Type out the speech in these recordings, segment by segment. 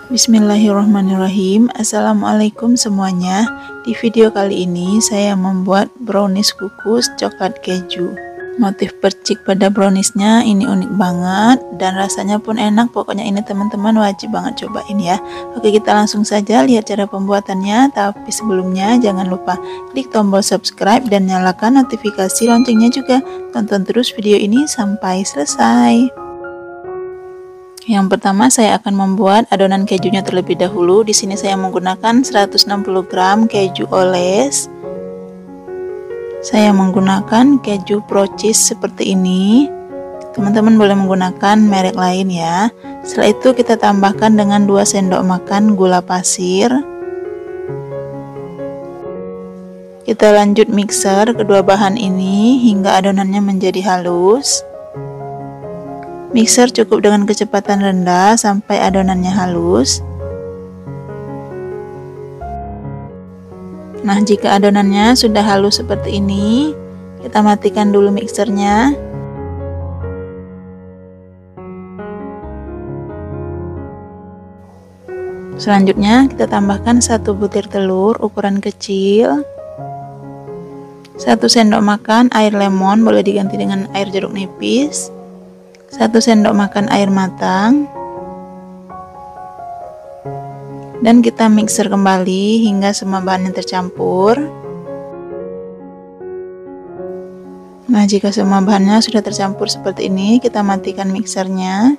Bismillahirrahmanirrahim. Assalamualaikum semuanya. Di video kali ini saya membuat brownies kukus coklat keju. Motif percik pada browniesnya ini unik banget dan rasanya pun enak. Pokoknya ini teman-teman wajib banget cobain ya. Oke, kita langsung saja lihat cara pembuatannya. Tapi sebelumnya jangan lupa klik tombol subscribe dan nyalakan notifikasi loncengnya juga. Tonton terus video ini sampai selesai. Yang pertama saya akan membuat adonan kejunya terlebih dahulu. Di sini saya menggunakan 160 gram keju oles. Saya menggunakan keju pro cheese seperti ini. Teman-teman boleh menggunakan merek lain ya. Setelah itu kita tambahkan dengan 2 sendok makan gula pasir. Kita lanjut mixer kedua bahan ini hingga adonannya menjadi halus. Mixer cukup dengan kecepatan rendah sampai adonannya halus. Nah, jika adonannya sudah halus seperti ini, kita matikan dulu mixernya. Selanjutnya kita tambahkan 1 butir telur ukuran kecil, 1 sendok makan air lemon, boleh diganti dengan air jeruk nipis, 1 sendok makan air matang, dan kita mixer kembali hingga semua bahannya tercampur. Nah, jika semua bahannya sudah tercampur seperti ini, kita matikan mixernya.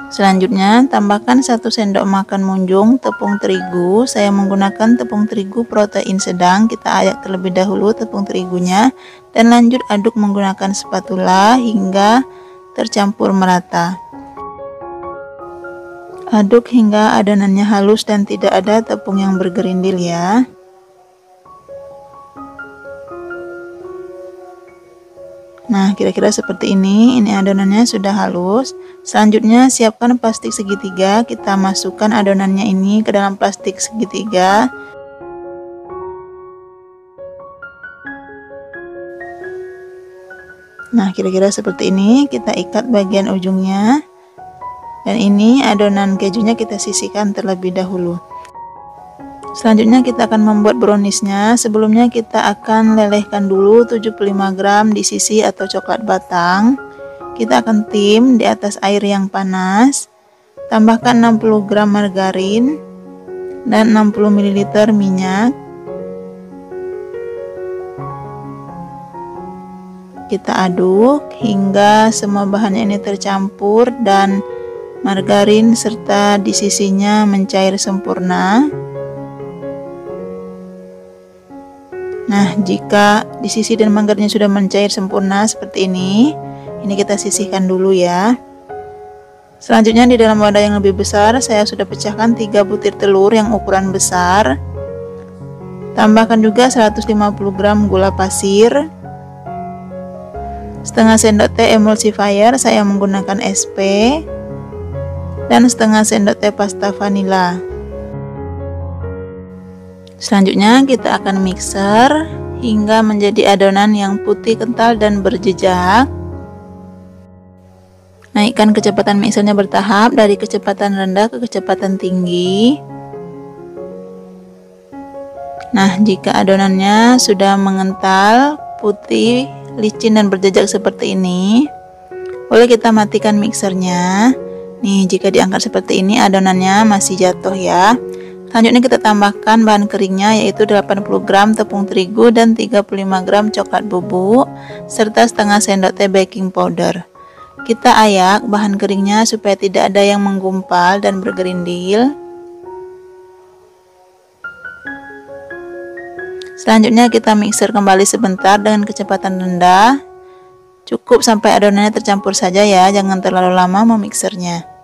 Selanjutnya tambahkan 1 sendok makan munjung tepung terigu. Saya menggunakan tepung terigu protein sedang. Kita ayak terlebih dahulu tepung terigunya dan lanjut aduk menggunakan spatula hingga tercampur merata. Aduk hingga adonannya halus dan tidak ada tepung yang bergerindil ya. Nah, kira-kira seperti ini adonannya sudah halus. Selanjutnya siapkan plastik segitiga, kita masukkan adonannya ini ke dalam plastik segitiga. Nah, kira-kira seperti ini, kita ikat bagian ujungnya. Dan ini adonan kejunya kita sisihkan terlebih dahulu. Selanjutnya kita akan membuat browniesnya. Sebelumnya kita akan lelehkan dulu 75 gram di sisi atau coklat batang. Kita akan tim di atas air yang panas. Tambahkan 60 gram margarin dan 60 ml minyak. Kita aduk hingga semua bahannya ini tercampur dan margarin serta di sisinya mencair sempurna. Nah, jika di sisi dan margarinnya sudah mencair sempurna seperti ini kita sisihkan dulu ya. Selanjutnya di dalam wadah yang lebih besar saya sudah pecahkan 3 butir telur yang ukuran besar. Tambahkan juga 150 gram gula pasir, setengah sendok teh emulsifier, saya menggunakan SP, dan setengah sendok teh pasta vanila. Selanjutnya kita akan mixer hingga menjadi adonan yang putih kental dan berjejak. Naikkan kecepatan mixernya bertahap dari kecepatan rendah ke kecepatan tinggi. Nah, jika adonannya sudah mengental, putih, licin dan berjejak seperti ini, boleh kita matikan mixernya. Nih, jika diangkat seperti ini adonannya masih jatuh ya. Selanjutnya kita tambahkan bahan keringnya yaitu 80 gram tepung terigu dan 35 gram coklat bubuk serta setengah sendok teh baking powder. Kita ayak bahan keringnya supaya tidak ada yang menggumpal dan bergerindil. Selanjutnya kita mixer kembali sebentar dengan kecepatan rendah. Cukup sampai adonannya tercampur saja ya, jangan terlalu lama memixernya.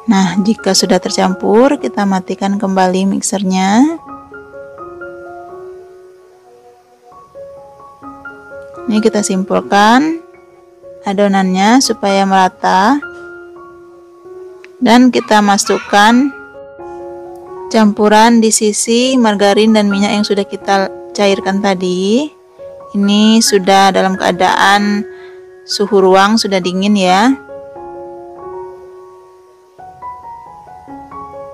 Nah, jika sudah tercampur, kita matikan kembali mixernya. Ini kita simpulkan adonannya supaya merata. Dan kita masukkan campuran di sisi margarin dan minyak yang sudah kita cairkan tadi. Ini sudah dalam keadaan suhu ruang sudah dingin ya.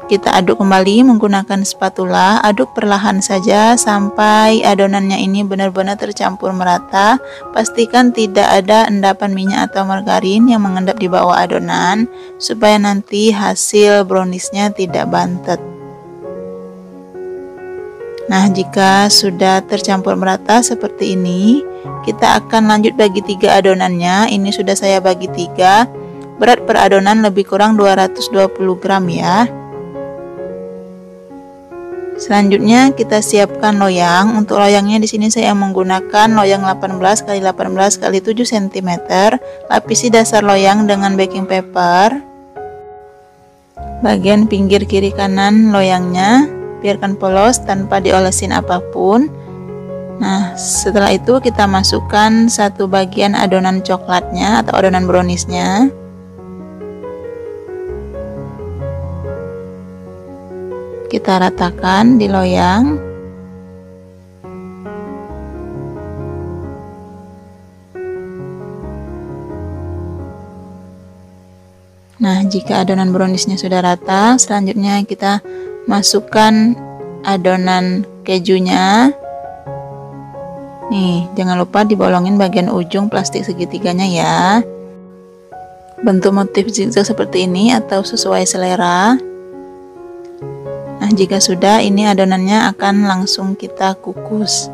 Kita aduk kembali menggunakan spatula, aduk perlahan saja sampai adonannya ini benar-benar tercampur merata. Pastikan tidak ada endapan minyak atau margarin yang mengendap di bawah adonan, supaya nanti hasil browniesnya tidak bantet. Nah, jika sudah tercampur merata seperti ini, kita akan lanjut bagi 3 adonannya. Ini sudah saya bagi 3. Berat per adonan lebih kurang 220 gram ya. Selanjutnya kita siapkan loyang. Untuk loyangnya di sini saya menggunakan loyang 18 x 18 x 7 cm. Lapisi dasar loyang dengan baking paper. Bagian pinggir kiri kanan loyangnya biarkan polos tanpa diolesin apapun. Nah, setelah itu kita masukkan 1 bagian adonan coklatnya atau adonan browniesnya. Kita ratakan di loyang. Nah, jika adonan browniesnya sudah rata, selanjutnya kita masukkan adonan kejunya. Nih, jangan lupa dibolongin bagian ujung plastik segitiganya ya. Bentuk motif zigzag seperti ini atau sesuai selera. Nah, jika sudah, ini adonannya akan langsung kita kukus.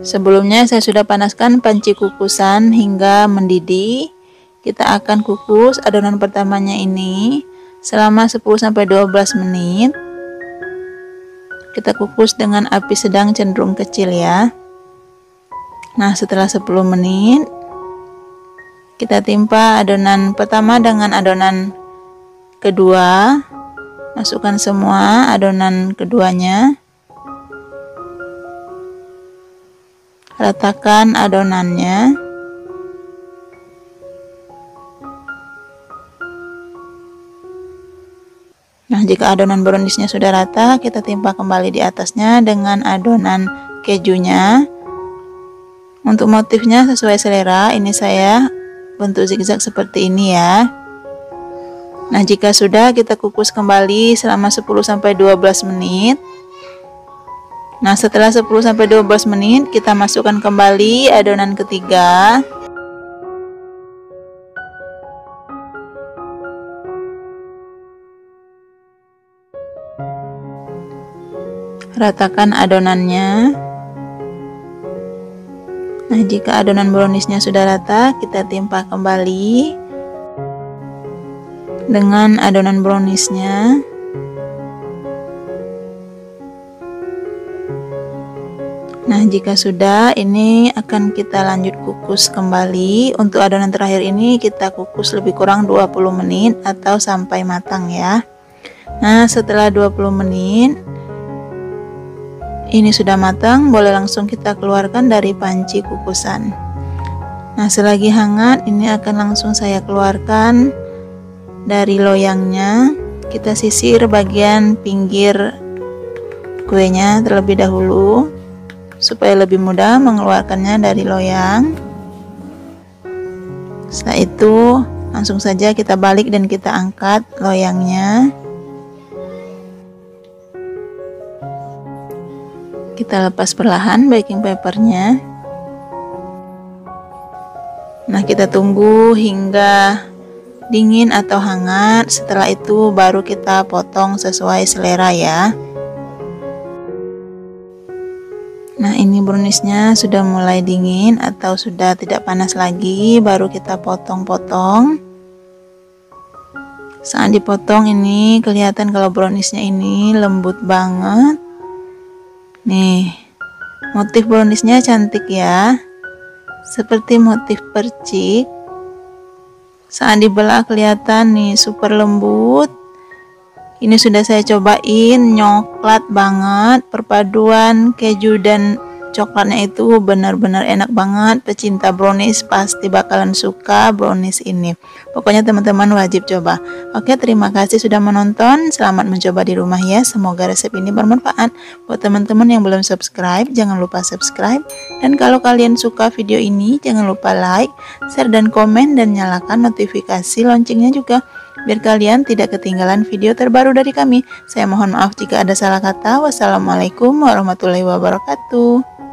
Sebelumnya saya sudah panaskan panci kukusan hingga mendidih. Kita akan kukus adonan pertamanya ini selama 10-12 menit. Kita kukus dengan api sedang cenderung kecil ya. Nah, setelah 10 menit kita timpa adonan pertama dengan adonan kedua. Masukkan semua adonan keduanya. Ratakan adonannya. Nah, jika adonan browniesnya sudah rata, kita timpa kembali di atasnya dengan adonan kejunya. Untuk motifnya sesuai selera, ini saya bentuk zigzag seperti ini ya. Nah, jika sudah, kita kukus kembali selama 10-12 menit. Nah, setelah 10-12 menit, kita masukkan kembali adonan ketiga. Ratakan adonannya. Nah, jika adonan browniesnya sudah rata, kita timpa kembali dengan adonan browniesnya. Nah, jika sudah, ini akan kita lanjut kukus kembali. Untuk adonan terakhir ini kita kukus lebih kurang 20 menit atau sampai matang ya. Nah, setelah 20 menit ini sudah matang, boleh langsung kita keluarkan dari panci kukusan. Nah, selagi hangat ini akan langsung saya keluarkan dari loyangnya. Kita sisir bagian pinggir kuenya terlebih dahulu supaya lebih mudah mengeluarkannya dari loyang. Setelah itu langsung saja kita balik dan kita angkat loyangnya. Kita lepas perlahan baking papernya. Nah, kita tunggu hingga dingin atau hangat. Setelah itu baru kita potong sesuai selera ya. Nah, ini browniesnya sudah mulai dingin atau sudah tidak panas lagi, baru kita potong-potong. Saat dipotong ini kelihatan kalau browniesnya ini lembut banget. Nih, motif browniesnya cantik ya, seperti motif percik. Saat dibelah kelihatan nih super lembut. Ini sudah saya cobain, nyoklat banget, perpaduan keju dan Coklatnya itu benar-benar enak banget. Pecinta brownies pasti bakalan suka brownies ini. Pokoknya teman-teman wajib coba. Oke, terima kasih sudah menonton. Selamat mencoba di rumah ya. Semoga resep ini bermanfaat. Buat teman-teman yang belum subscribe, jangan lupa subscribe. Dan kalau kalian suka video ini, jangan lupa like, share dan komen, dan nyalakan notifikasi loncengnya juga, biar kalian tidak ketinggalan video terbaru dari kami. Saya mohon maaf jika ada salah kata. Wassalamualaikum warahmatullahi wabarakatuh.